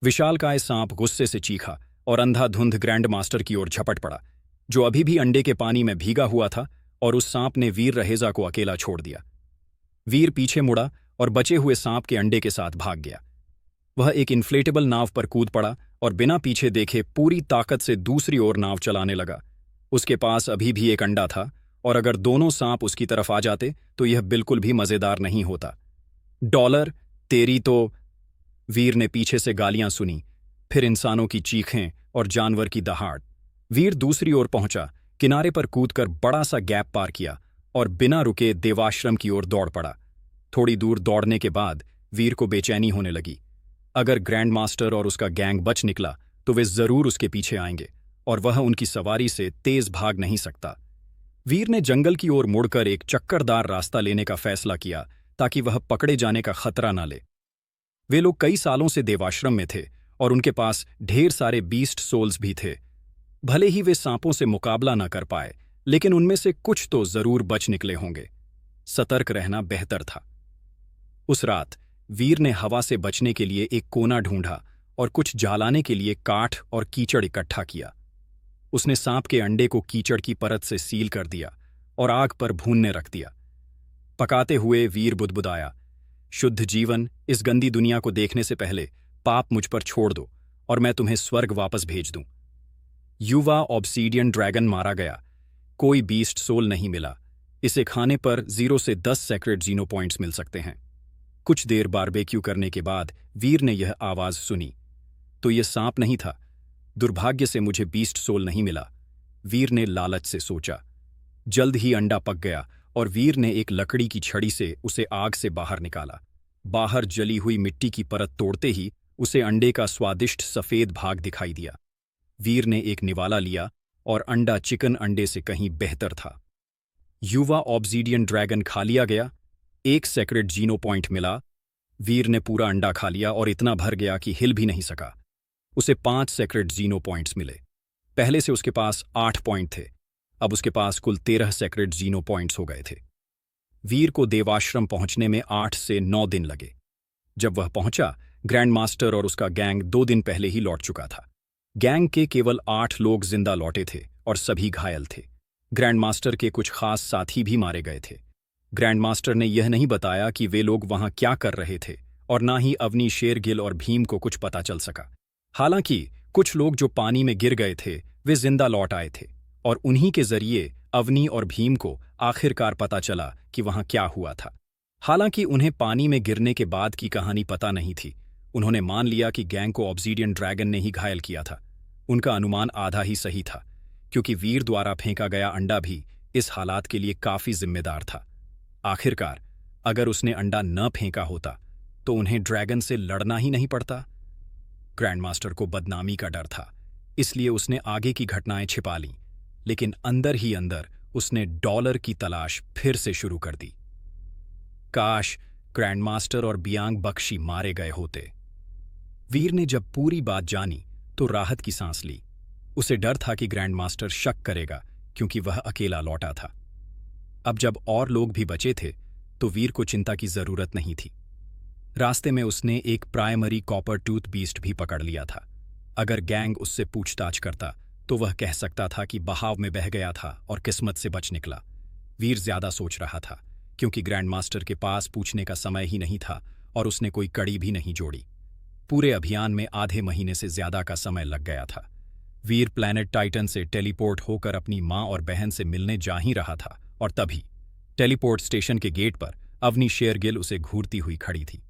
विशालकाय सांप गुस्से से चीखा और अंधाधुंध ग्रैंड मास्टर की ओर झपट पड़ा, जो अभी भी अंडे के पानी में भीगा हुआ था, और उस सांप ने वीर रहेजा को अकेला छोड़ दिया। वीर पीछे मुड़ा और बचे हुए सांप के अंडे के साथ भाग गया। वह एक इन्फ्लेटेबल नाव पर कूद पड़ा और बिना पीछे देखे पूरी ताकत से दूसरी ओर नाव चलाने लगा। उसके पास अभी भी एक अंडा था, और अगर दोनों सांप उसकी तरफ आ जाते तो यह बिल्कुल भी मजेदार नहीं होता। डॉलर तेरी तो। वीर ने पीछे से गालियां सुनी, फिर इंसानों की चीखें और जानवर की दहाड़। वीर दूसरी ओर पहुंचा, किनारे पर कूदकर बड़ा सा गैप पार किया और बिना रुके देवाश्रम की ओर दौड़ पड़ा। थोड़ी दूर दौड़ने के बाद वीर को बेचैनी होने लगी। अगर ग्रैंड मास्टर और उसका गैंग बच निकला तो वे जरूर उसके पीछे आएंगे, और वह उनकी सवारी से तेज भाग नहीं सकता। वीर ने जंगल की ओर मुड़कर एक चक्करदार रास्ता लेने का फैसला किया, ताकि वह पकड़े जाने का खतरा न ले। वे लोग कई सालों से देवाश्रम में थे और उनके पास ढेर सारे बीस्ट सोल्स भी थे। भले ही वे सांपों से मुकाबला न कर पाए, लेकिन उनमें से कुछ तो जरूर बच निकले होंगे। सतर्क रहना बेहतर था। उस रात वीर ने हवा से बचने के लिए एक कोना ढूंढा और कुछ जलाने के लिए काठ और कीचड़ इकट्ठा किया। उसने सांप के अंडे को कीचड़ की परत से सील कर दिया और आग पर भूनने रख दिया। पकाते हुए वीर बुदबुदाया, शुद्ध जीवन, इस गंदी दुनिया को देखने से पहले पाप मुझ पर छोड़ दो और मैं तुम्हें स्वर्ग वापस भेज दूं। युवा ऑब्सीडियन ड्रैगन मारा गया। कोई बीस्ट सोल नहीं मिला। इसे खाने पर 0 से 10 सेक्रेट जीनो पॉइंट्स मिल सकते हैं। कुछ देर बारबेक्यू करने के बाद वीर ने यह आवाज सुनी। तो यह सांप नहीं था। दुर्भाग्य से मुझे बीस्ट सोल नहीं मिला, वीर ने लालच से सोचा। जल्द ही अंडा पक गया और वीर ने एक लकड़ी की छड़ी से उसे आग से बाहर निकाला। बाहर जली हुई मिट्टी की परत तोड़ते ही उसे अंडे का स्वादिष्ट सफेद भाग दिखाई दिया। वीर ने एक निवाला लिया और अंडा चिकन अंडे से कहीं बेहतर था। युवा ऑब्सीडियन ड्रैगन खा लिया गया। 1 सेक्रेट जीनो पॉइंट मिला। वीर ने पूरा अंडा खा लिया और इतना भर गया कि हिल भी नहीं सका। उसे 5 सेक्रेट जीनो पॉइंट्स मिले। पहले से उसके पास 8 पॉइंट थे। अब उसके पास कुल 13 सेक्रेट जीनो पॉइंट्स हो गए थे। वीर को देवाश्रम पहुंचने में 8 से 9 दिन लगे। जब वह पहुंचा, ग्रैंड मास्टर और उसका गैंग 2 दिन पहले ही लौट चुका था। गैंग के केवल 8 लोग जिंदा लौटे थे और सभी घायल थे। ग्रैंड मास्टर के कुछ खास साथी भी मारे गए थे। ग्रैंड मास्टर ने यह नहीं बताया कि वे लोग वहां क्या कर रहे थे, और ना ही अवनी, शेरगिल और भीम को कुछ पता चल सका। हालांकि कुछ लोग जो पानी में गिर गए थे वे जिंदा लौट आए थे, और उन्हीं के जरिए अवनी और भीम को आखिरकार पता चला कि वहां क्या हुआ था। हालांकि उन्हें पानी में गिरने के बाद की कहानी पता नहीं थी। उन्होंने मान लिया कि गैंग को ऑब्सीडियन ड्रैगन ने ही घायल किया था। उनका अनुमान आधा ही सही था, क्योंकि वीर द्वारा फेंका गया अंडा भी इस हालात के लिए काफी जिम्मेदार था। आखिरकार अगर उसने अंडा न फेंका होता तो उन्हें ड्रैगन से लड़ना ही नहीं पड़ता। ग्रैंडमास्टर को बदनामी का डर था, इसलिए उसने आगे की घटनाएं छिपा लीं, लेकिन अंदर ही अंदर उसने डॉलर की तलाश फिर से शुरू कर दी। काश ग्रैंडमास्टर और बियांग बख्शी मारे गए होते। वीर ने जब पूरी बात जानी तो राहत की सांस ली। उसे डर था कि ग्रैंडमास्टर शक करेगा, क्योंकि वह अकेला लौटा था। अब जब और लोग भी बचे थे तो वीर को चिंता की जरूरत नहीं थी। रास्ते में उसने एक प्राइमरी कॉपर टूथ बीस्ट भी पकड़ लिया था। अगर गैंग उससे पूछताछ करता तो वह कह सकता था कि बहाव में बह गया था और किस्मत से बच निकला। वीर ज्यादा सोच रहा था, क्योंकि ग्रैंडमास्टर के पास पूछने का समय ही नहीं था और उसने कोई कड़ी भी नहीं जोड़ी। पूरे अभियान में आधे महीने से ज्यादा का समय लग गया था। वीर प्लैनेट टाइटन से टेलीपोर्ट होकर अपनी मां और बहन से मिलने जा ही रहा था, और तभी टेलीपोर्ट स्टेशन के गेट पर अवनी, शेरगिल उसे घूरती हुई खड़ी थी।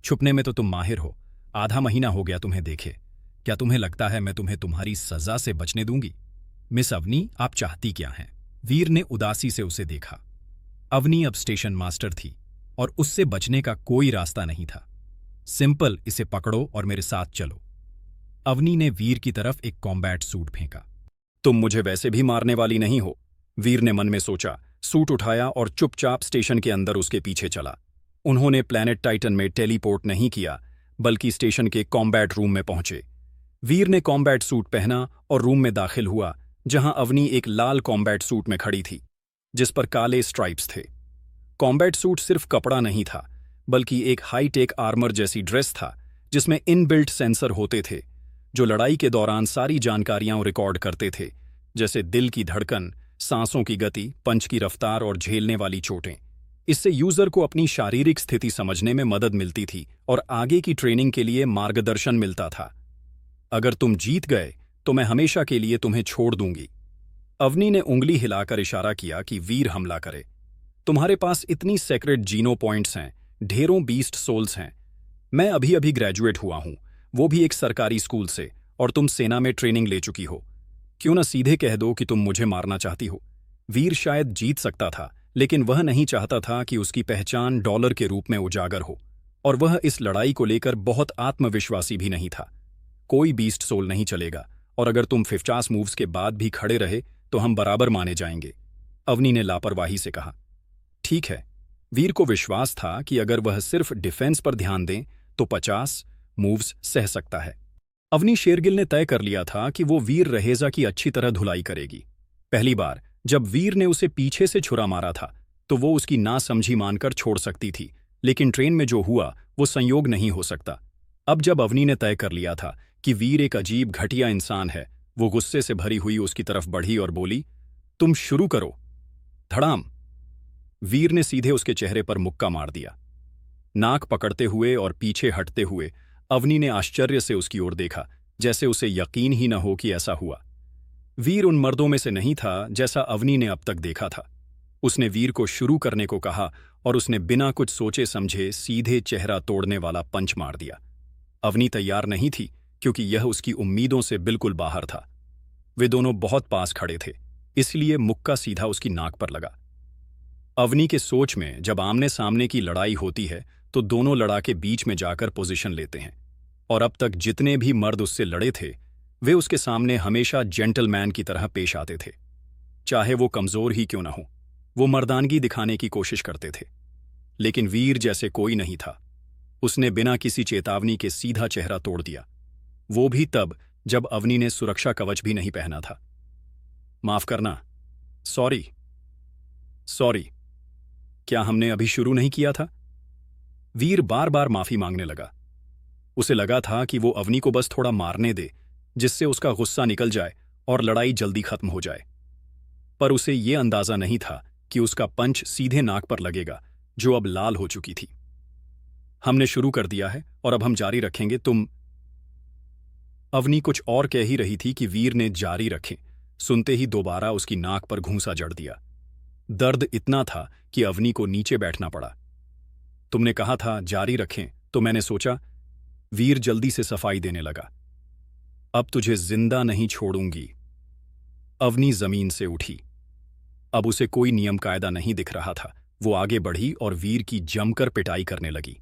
छुपने में तो तुम माहिर हो। आधा महीना हो गया तुम्हें देखे। क्या तुम्हें लगता है मैं तुम्हें तुम्हारी सजा से बचने दूंगी? मिस अवनी, आप चाहती क्या हैं? वीर ने उदासी से उसे देखा। अवनी अब स्टेशन मास्टर थी और उससे बचने का कोई रास्ता नहीं था। सिंपल, इसे पकड़ो और मेरे साथ चलो। अवनी ने वीर की तरफ एक कॉम्बैट सूट फेंका। तुम मुझे वैसे भी मारने वाली नहीं हो, वीर ने मन में सोचा। सूट उठाया और चुपचाप स्टेशन के अंदर उसके पीछे चला। उन्होंने प्लैनेट टाइटन में टेलीपोर्ट नहीं किया, बल्कि स्टेशन के कॉम्बैट रूम में पहुंचे। वीर ने कॉम्बैट सूट पहना और रूम में दाखिल हुआ, जहां अवनी एक लाल कॉम्बैट सूट में खड़ी थी, जिस पर काले स्ट्राइप्स थे। कॉम्बैट सूट सिर्फ कपड़ा नहीं था, बल्कि एक हाईटेक आर्मर जैसी ड्रेस था, जिसमें इनबिल्ट सेंसर होते थे जो लड़ाई के दौरान सारी जानकारियां रिकॉर्ड करते थे, जैसे दिल की धड़कन, सांसों की गति, पंच की रफ्तार और झेलने वाली चोटें। इससे यूजर को अपनी शारीरिक स्थिति समझने में मदद मिलती थी और आगे की ट्रेनिंग के लिए मार्गदर्शन मिलता था। अगर तुम जीत गए तो मैं हमेशा के लिए तुम्हें छोड़ दूंगी। अवनी ने उंगली हिलाकर इशारा किया कि वीर हमला करे। तुम्हारे पास इतनी सेक्रेट जीनो पॉइंट्स हैं, ढेरों बीस्ट सोल्स हैं। मैं अभी अभी ग्रेजुएट हुआ हूं, वो भी एक सरकारी स्कूल से, और तुम सेना में ट्रेनिंग ले चुकी हो। क्यों न सीधे कह दो कि तुम मुझे मारना चाहती हो। वीर शायद जीत सकता था, लेकिन वह नहीं चाहता था कि उसकी पहचान डॉलर के रूप में उजागर हो, और वह इस लड़ाई को लेकर बहुत आत्मविश्वासी भी नहीं था। कोई बीस्ट सोल नहीं चलेगा, और अगर तुम 50 मूव्स के बाद भी खड़े रहे तो हम बराबर माने जाएंगे, अवनी ने लापरवाही से कहा। ठीक है। वीर को विश्वास था कि अगर वह सिर्फ डिफेंस पर ध्यान दें तो 50 मूव्स सह सकता है। अवनी शेरगिल ने तय कर लिया था कि वो वीर रहेजा की अच्छी तरह धुलाई करेगी। पहली बार जब वीर ने उसे पीछे से छुरा मारा था तो वो उसकी नासमझी मानकर छोड़ सकती थी, लेकिन ट्रेन में जो हुआ वो संयोग नहीं हो सकता। अब जब अवनी ने तय कर लिया था कि वीर एक अजीब घटिया इंसान है, वो गुस्से से भरी हुई उसकी तरफ बढ़ी और बोली, तुम शुरू करो। धड़ाम। वीर ने सीधे उसके चेहरे पर मुक्का मार दिया। नाक पकड़ते हुए और पीछे हटते हुए अवनी ने आश्चर्य से उसकी ओर देखा, जैसे उसे यकीन ही न हो कि ऐसा हुआ। वीर उन मर्दों में से नहीं था जैसा अवनी ने अब तक देखा था। उसने वीर को शुरू करने को कहा और उसने बिना कुछ सोचे समझे सीधे चेहरा तोड़ने वाला पंच मार दिया। अवनी तैयार नहीं थी, क्योंकि यह उसकी उम्मीदों से बिल्कुल बाहर था। वे दोनों बहुत पास खड़े थे, इसलिए मुक्का सीधा उसकी नाक पर लगा। अवनी के सोच में जब आमने सामने की लड़ाई होती है तो दोनों लड़ाके बीच में जाकर पोजीशन लेते हैं, और अब तक जितने भी मर्द उससे लड़े थे वे उसके सामने हमेशा जेंटलमैन की तरह पेश आते थे। चाहे वो कमजोर ही क्यों न हो, वो मर्दानगी दिखाने की कोशिश करते थे। लेकिन वीर जैसे कोई नहीं था। उसने बिना किसी चेतावनी के सीधा चेहरा तोड़ दिया, वो भी तब जब अवनी ने सुरक्षा कवच भी नहीं पहना था। माफ करना। सॉरी। सॉरी। क्या हमने अभी शुरू नहीं किया था? वीर बार बार माफी मांगने लगा। उसे लगा था कि वो अवनी को बस थोड़ा मारने दे, जिससे उसका गुस्सा निकल जाए और लड़ाई जल्दी खत्म हो जाए। पर उसे ये अंदाजा नहीं था कि उसका पंच सीधे नाक पर लगेगा, जो अब लाल हो चुकी थी। हमने शुरू कर दिया है और अब हम जारी रखेंगे। तुम। अवनी कुछ और कह ही रही थी कि वीर ने जारी रखें सुनते ही दोबारा उसकी नाक पर घूंसा जड़ दिया। दर्द इतना था कि अवनी को नीचे बैठना पड़ा। तुमने कहा था जारी रखें, तो मैंने सोचा। वीर जल्दी से सफाई देने लगा। अब तुझे जिंदा नहीं छोड़ूंगी। अवनी जमीन से उठी। अब उसे कोई नियम कायदा नहीं दिख रहा था। वो आगे बढ़ी और वीर की जमकर पिटाई करने लगी।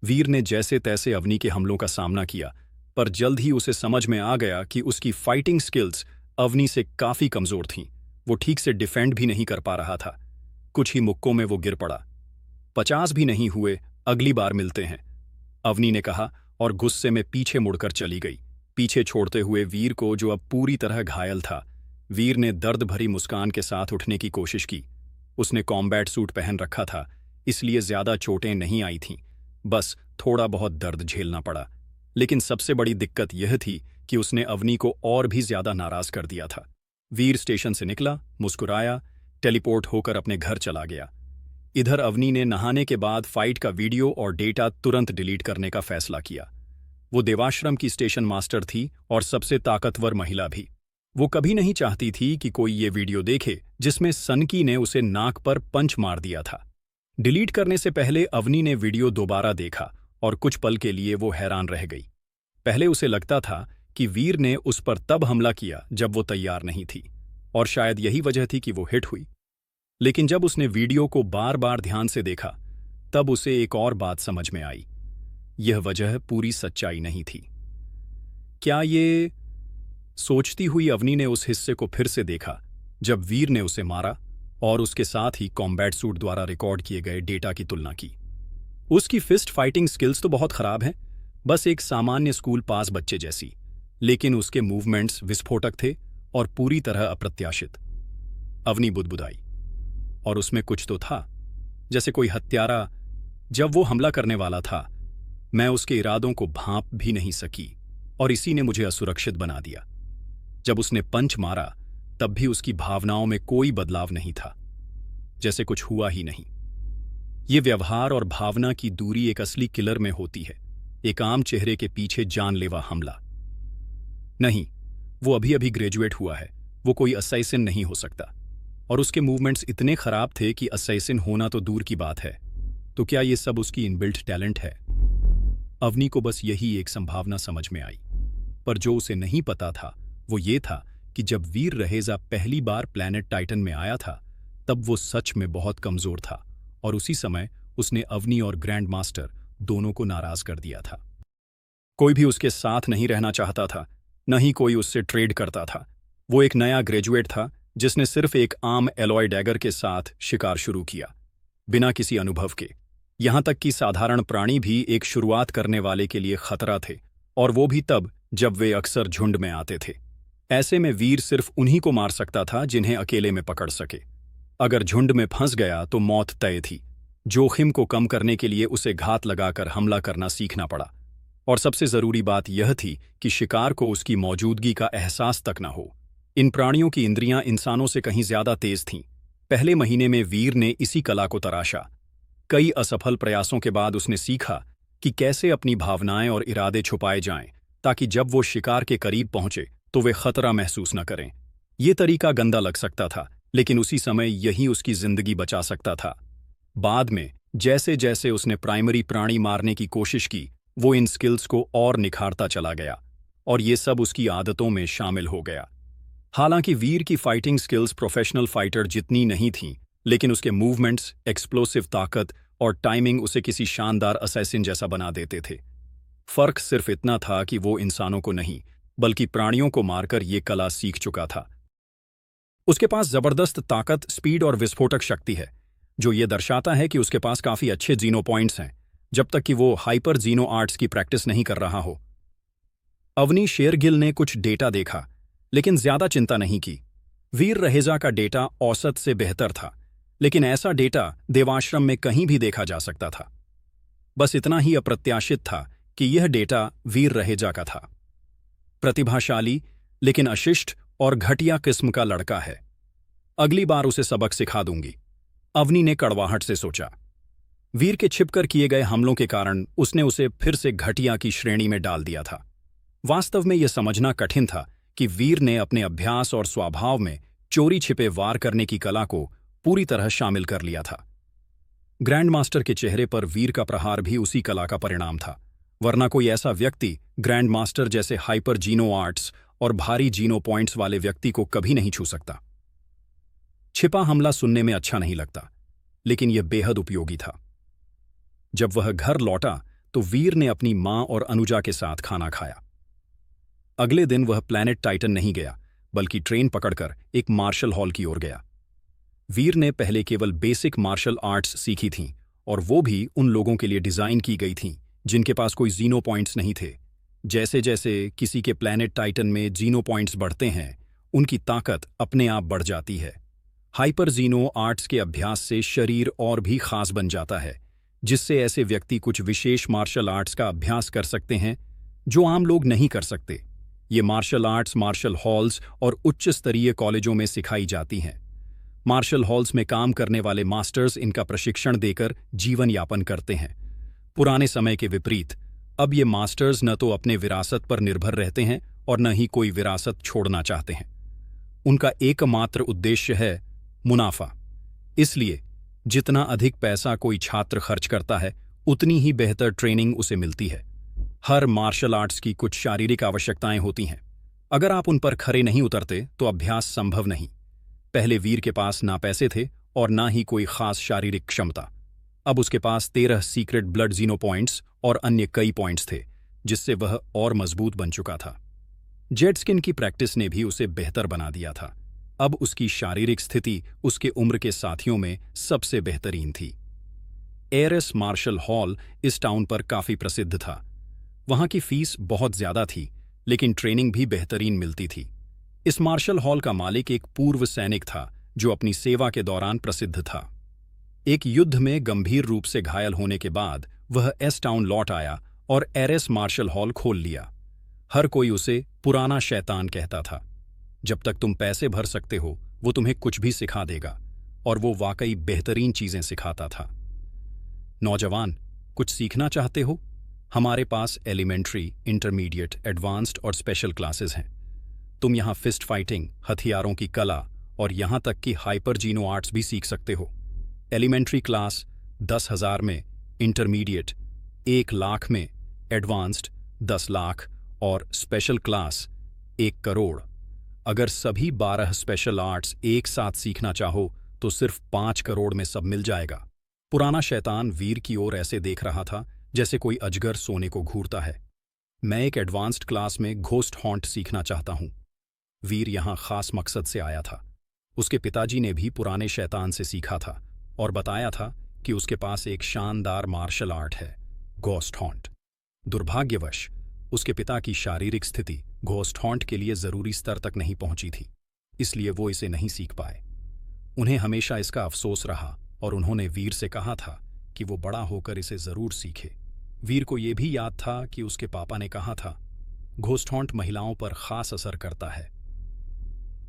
वीर ने जैसे तैसे अवनी के हमलों का सामना किया, पर जल्द ही उसे समझ में आ गया कि उसकी फाइटिंग स्किल्स अवनी से काफी कमजोर थीं। वो ठीक से डिफेंड भी नहीं कर पा रहा था। कुछ ही मुक्कों में वो गिर पड़ा। 50 भी नहीं हुए, अगली बार मिलते हैं, अवनी ने कहा और गुस्से में पीछे मुड़कर चली गई, पीछे छोड़ते हुए वीर को, जो अब पूरी तरह घायल था। वीर ने दर्द भरी मुस्कान के साथ उठने की कोशिश की। उसने कॉम्बैट सूट पहन रखा था, इसलिए ज्यादा चोटें नहीं आई थीं, बस थोड़ा बहुत दर्द झेलना पड़ा। लेकिन सबसे बड़ी दिक्कत यह थी कि उसने अवनी को और भी ज्यादा नाराज कर दिया था। वीर स्टेशन से निकला, मुस्कुराया, टेलीपोर्ट होकर अपने घर चला गया। इधर अवनी ने नहाने के बाद फाइट का वीडियो और डेटा तुरंत डिलीट करने का फैसला किया। वो देवाश्रम की स्टेशन मास्टर थी और सबसे ताकतवर महिला भी। वो कभी नहीं चाहती थी कि कोई ये वीडियो देखे जिसमें सनकी ने उसे नाक पर पंच मार दिया था। डिलीट करने से पहले अवनी ने वीडियो दोबारा देखा और कुछ पल के लिए वो हैरान रह गई। पहले उसे लगता था कि वीर ने उस पर तब हमला किया जब वो तैयार नहीं थी, और शायद यही वजह थी कि वो हिट हुई। लेकिन जब उसने वीडियो को बार बार ध्यान से देखा, तब उसे एक और बात समझ में आई। यह वजह पूरी सच्चाई नहीं थी। क्या ये? सोचती हुई अवनी ने उस हिस्से को फिर से देखा जब वीर ने उसे मारा, और उसके साथ ही कॉम्बैट सूट द्वारा रिकॉर्ड किए गए डेटा की तुलना की। उसकी फिस्ट फाइटिंग स्किल्स तो बहुत खराब हैं, बस एक सामान्य स्कूल पास बच्चे जैसी, लेकिन उसके मूवमेंट्स विस्फोटक थे और पूरी तरह अप्रत्याशित। अवनी बुदबुदाई, और उसमें कुछ तो था, जैसे कोई हत्यारा। जब वो हमला करने वाला था, मैं उसके इरादों को भांप भी नहीं सकी और इसी ने मुझे असुरक्षित बना दिया। जब उसने पंच मारा तब भी उसकी भावनाओं में कोई बदलाव नहीं था, जैसे कुछ हुआ ही नहीं। ये व्यवहार और भावना की दूरी एक असली किलर में होती है, एक आम चेहरे के पीछे जानलेवा हमला नहीं। वो अभी अभी ग्रेजुएट हुआ है, वो कोई असैसिन नहीं हो सकता, और उसके मूवमेंट्स इतने खराब थे कि असैसिन होना तो दूर की बात है। तो क्या ये सब उसकी इनबिल्ट टैलेंट है? अवनी को बस यही एक संभावना समझ में आई, पर जो उसे नहीं पता था वो ये था कि जब वीर रहेजा पहली बार प्लैनेट टाइटन में आया था तब वो सच में बहुत कमजोर था, और उसी समय उसने अवनी और ग्रैंड मास्टर दोनों को नाराज कर दिया था। कोई भी उसके साथ नहीं रहना चाहता था, न ही कोई उससे ट्रेड करता था। वो एक नया ग्रेजुएट था जिसने सिर्फ एक आम एलॉय डैगर के साथ शिकार शुरू किया, बिना किसी अनुभव के। यहां तक कि साधारण प्राणी भी एक शुरुआत करने वाले के लिए खतरा थे, और वो भी तब जब वे अक्सर झुंड में आते थे। ऐसे में वीर सिर्फ उन्हीं को मार सकता था जिन्हें अकेले में पकड़ सके। अगर झुंड में फंस गया तो मौत तय थी। जोखिम को कम करने के लिए उसे घात लगाकर हमला करना सीखना पड़ा, और सबसे जरूरी बात यह थी कि शिकार को उसकी मौजूदगी का एहसास तक न हो। इन प्राणियों की इंद्रियां इंसानों से कहीं ज्यादा तेज थीं। पहले महीने में वीर ने इसी कला को तराशा। कई असफल प्रयासों के बाद उसने सीखा कि कैसे अपनी भावनाएं और इरादे छुपाए जाएं, ताकि जब वो शिकार के करीब पहुंचे तो वे खतरा महसूस न करें। ये तरीका गंदा लग सकता था, लेकिन उसी समय यही उसकी जिंदगी बचा सकता था। बाद में जैसे जैसे उसने प्राइमरी प्राणी मारने की कोशिश की, वो इन स्किल्स को और निखारता चला गया, और ये सब उसकी आदतों में शामिल हो गया। हालांकि वीर की फाइटिंग स्किल्स प्रोफेशनल फाइटर जितनी नहीं थीं, लेकिन उसके मूवमेंट्स, एक्सप्लोसिव ताकत और टाइमिंग उसे किसी शानदार असैसिन जैसा बना देते थे। फर्क सिर्फ इतना था कि वो इंसानों को नहीं बल्कि प्राणियों को मारकर ये कला सीख चुका था। उसके पास जबरदस्त ताकत, स्पीड और विस्फोटक शक्ति है, जो ये दर्शाता है कि उसके पास काफी अच्छे जीनो पॉइंट्स हैं, जब तक कि वो हाइपर जीनो आर्ट्स की प्रैक्टिस नहीं कर रहा हो। अवनी शेरगिल ने कुछ डेटा देखा, लेकिन ज्यादा चिंता नहीं की। वीर रहेजा का डेटा औसत से बेहतर था, लेकिन ऐसा डेटा देवाश्रम में कहीं भी देखा जा सकता था। बस इतना ही अप्रत्याशित था कि यह डेटा वीर रहेजा का था। प्रतिभाशाली लेकिन अशिष्ट और घटिया किस्म का लड़का है। अगली बार उसे सबक सिखा दूंगी, अवनी ने कड़वाहट से सोचा। वीर के छिपकर किए गए हमलों के कारण उसने उसे फिर से घटिया की श्रेणी में डाल दिया था। वास्तव में यह समझना कठिन था कि वीर ने अपने अभ्यास और स्वभाव में चोरी छिपे वार करने की कला को पूरी तरह शामिल कर लिया था। ग्रैंड मास्टर के चेहरे पर वीर का प्रहार भी उसी कला का परिणाम था, वरना कोई ऐसा व्यक्ति ग्रैंड मास्टर जैसे हाइपर जीनो आर्ट्स और भारी जीनो पॉइंट्स वाले व्यक्ति को कभी नहीं छू सकता। छिपा हमला सुनने में अच्छा नहीं लगता, लेकिन यह बेहद उपयोगी था। जब वह घर लौटा तो वीर ने अपनी मां और अनुजा के साथ खाना खाया। अगले दिन वह प्लैनेट टाइटन नहीं गया, बल्कि ट्रेन पकड़कर एक मार्शल हॉल की ओर गया। वीर ने पहले केवल बेसिक मार्शल आर्ट्स सीखी थीं, और वो भी उन लोगों के लिए डिजाइन की गई थीं जिनके पास कोई जीनो पॉइंट्स नहीं थे। जैसे जैसे किसी के प्लैनेट टाइटन में जीनो पॉइंट्स बढ़ते हैं, उनकी ताकत अपने आप बढ़ जाती है। हाइपर जीनो आर्ट्स के अभ्यास से शरीर और भी खास बन जाता है, जिससे ऐसे व्यक्ति कुछ विशेष मार्शल आर्ट्स का अभ्यास कर सकते हैं जो आम लोग नहीं कर सकते। ये मार्शल आर्ट्स मार्शल हॉल्स और उच्च स्तरीय कॉलेजों में सिखाई जाती हैं। मार्शल हॉल्स में काम करने वाले मास्टर्स इनका प्रशिक्षण देकर जीवन यापन करते हैं। पुराने समय के विपरीत अब ये मास्टर्स न तो अपने विरासत पर निर्भर रहते हैं और न ही कोई विरासत छोड़ना चाहते हैं। उनका एकमात्र उद्देश्य है मुनाफा। इसलिए जितना अधिक पैसा कोई छात्र खर्च करता है, उतनी ही बेहतर ट्रेनिंग उसे मिलती है। हर मार्शल आर्ट्स की कुछ शारीरिक आवश्यकताएं होती हैं। अगर आप उन पर खरे नहीं उतरते तो अभ्यास संभव नहीं। पहले वीर के पास ना पैसे थे और ना ही कोई खास शारीरिक क्षमता। अब उसके पास 13 सीक्रेट ब्लड जीनो पॉइंट्स और अन्य कई पॉइंट्स थे, जिससे वह और मजबूत बन चुका था। जेड स्किन की प्रैक्टिस ने भी उसे बेहतर बना दिया था। अब उसकी शारीरिक स्थिति उसके उम्र के साथियों में सबसे बेहतरीन थी। एयरस मार्शल हॉल इस टाउन पर काफी प्रसिद्ध था। वहां की फीस बहुत ज्यादा थी, लेकिन ट्रेनिंग भी बेहतरीन मिलती थी। इस मार्शल हॉल का मालिक एक पूर्व सैनिक था जो अपनी सेवा के दौरान प्रसिद्ध था। एक युद्ध में गंभीर रूप से घायल होने के बाद वह एस टाउन लौट आया और एरेस मार्शल हॉल खोल लिया। हर कोई उसे पुराना शैतान कहता था। जब तक तुम पैसे भर सकते हो वो तुम्हें कुछ भी सिखा देगा, और वो वाकई बेहतरीन चीजें सिखाता था। नौजवान, कुछ सीखना चाहते हो? हमारे पास एलिमेंट्री, इंटरमीडिएट, एडवांस्ड और स्पेशल क्लासेस हैं। तुम यहाँ फिस्ट फाइटिंग, हथियारों की कला और यहाँ तक कि हाइपर जीनो आर्ट्स भी सीख सकते हो। एलिमेंट्री क्लास 10,000 में, इंटरमीडिएट 1 लाख में, एडवांस्ड 10 लाख और स्पेशल क्लास 1 करोड़। अगर सभी 12 स्पेशल आर्ट्स एक साथ सीखना चाहो तो सिर्फ 5 करोड़ में सब मिल जाएगा। पुराना शैतान वीर की ओर ऐसे देख रहा था जैसे कोई अजगर सोने को घूरता है। मैं एक एडवांस्ड क्लास में घोस्ट हॉन्ट सीखना चाहता हूँ। वीर यहाँ खास मकसद से आया था। उसके पिताजी ने भी पुराने शैतान से सीखा था और बताया था कि उसके पास एक शानदार मार्शल आर्ट है, घोस्ट हॉन्ट। दुर्भाग्यवश उसके पिता की शारीरिक स्थिति घोस्ट हॉन्ट के लिए जरूरी स्तर तक नहीं पहुंची थी, इसलिए वो इसे नहीं सीख पाए। उन्हें हमेशा इसका अफसोस रहा और उन्होंने वीर से कहा था कि वो बड़ा होकर इसे जरूर सीखे। वीर को यह भी याद था कि उसके पापा ने कहा था, घोस्ट हॉन्ट महिलाओं पर खास असर करता है।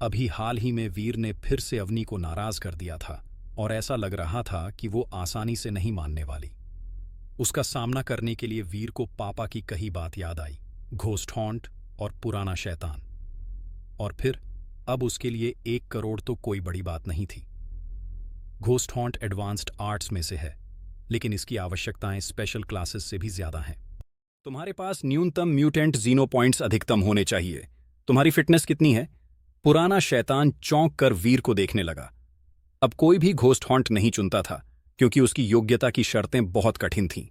अभी हाल ही में वीर ने फिर से अवनी को नाराज कर दिया था और ऐसा लग रहा था कि वो आसानी से नहीं मानने वाली। उसका सामना करने के लिए वीर को पापा की कही बात याद आई, घोस्ट हॉन्ट और पुराना शैतान। और फिर अब उसके लिए 1 करोड़ तो कोई बड़ी बात नहीं थी। घोस्ट हॉन्ट एडवांस्ड आर्ट्स में से है, लेकिन इसकी आवश्यकताएं स्पेशल क्लासेस से भी ज्यादा हैं। तुम्हारे पास न्यूनतम म्यूटेंट जीनो पॉइंट्स अधिकतम होने चाहिए। तुम्हारी फिटनेस कितनी है? पुराना शैतान चौंक कर वीर को देखने लगा। अब कोई भी घोस्ट हॉन्ट नहीं चुनता था क्योंकि उसकी योग्यता की शर्तें बहुत कठिन थीं।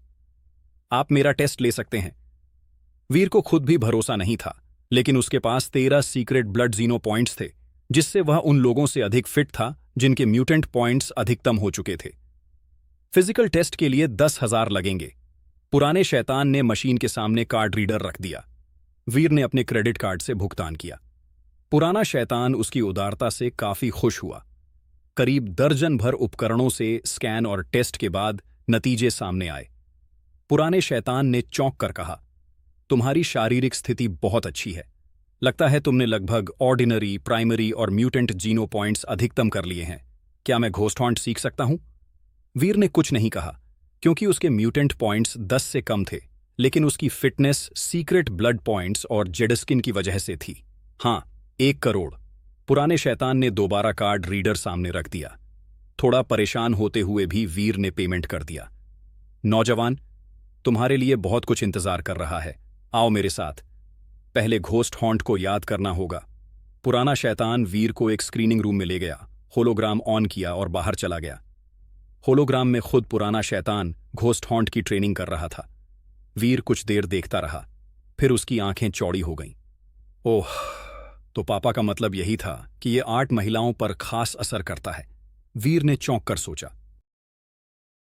आप मेरा टेस्ट ले सकते हैं। वीर को खुद भी भरोसा नहीं था, लेकिन उसके पास 13 सीक्रेट ब्लड जीनो पॉइंट्स थे, जिससे वह उन लोगों से अधिक फिट था जिनके म्यूटेंट पॉइंट्स अधिकतम हो चुके थे। फिजिकल टेस्ट के लिए 10,000 लगेंगे। पुराने शैतान ने मशीन के सामने कार्ड रीडर रख दिया। वीर ने अपने क्रेडिट कार्ड से भुगतान किया। पुराना शैतान उसकी उदारता से काफी खुश हुआ। करीब दर्जन भर उपकरणों से स्कैन और टेस्ट के बाद नतीजे सामने आए। पुराने शैतान ने चौंक कर कहा, तुम्हारी शारीरिक स्थिति बहुत अच्छी है। लगता है तुमने लगभग ऑर्डिनरी, प्राइमरी और म्यूटेंट जीनो पॉइंट्स अधिकतम कर लिए हैं। क्या मैं घोस्ट हॉन्ट सीख सकता हूं? वीर ने कुछ नहीं कहा क्योंकि उसके म्यूटेंट पॉइंट्स 10 से कम थे, लेकिन उसकी फिटनेस सीक्रेट ब्लड पॉइंट्स और जेडस्किन की वजह से थी। हाँ, 1 करोड़। पुराने शैतान ने दोबारा कार्ड रीडर सामने रख दिया। थोड़ा परेशान होते हुए भी वीर ने पेमेंट कर दिया। नौजवान, तुम्हारे लिए बहुत कुछ इंतजार कर रहा है। आओ मेरे साथ। पहले घोस्ट हॉन्ट को याद करना होगा। पुराना शैतान वीर को एक स्क्रीनिंग रूम में ले गया, होलोग्राम ऑन किया और बाहर चला गया। होलोग्राम में खुद पुराना शैतान घोस्ट हॉन्ट की ट्रेनिंग कर रहा था। वीर कुछ देर देखता रहा, फिर उसकी आंखें चौड़ी हो गईं। ओह, तो पापा का मतलब यही था कि ये आर्ट महिलाओं पर खास असर करता है। वीर ने चौंक कर सोचा।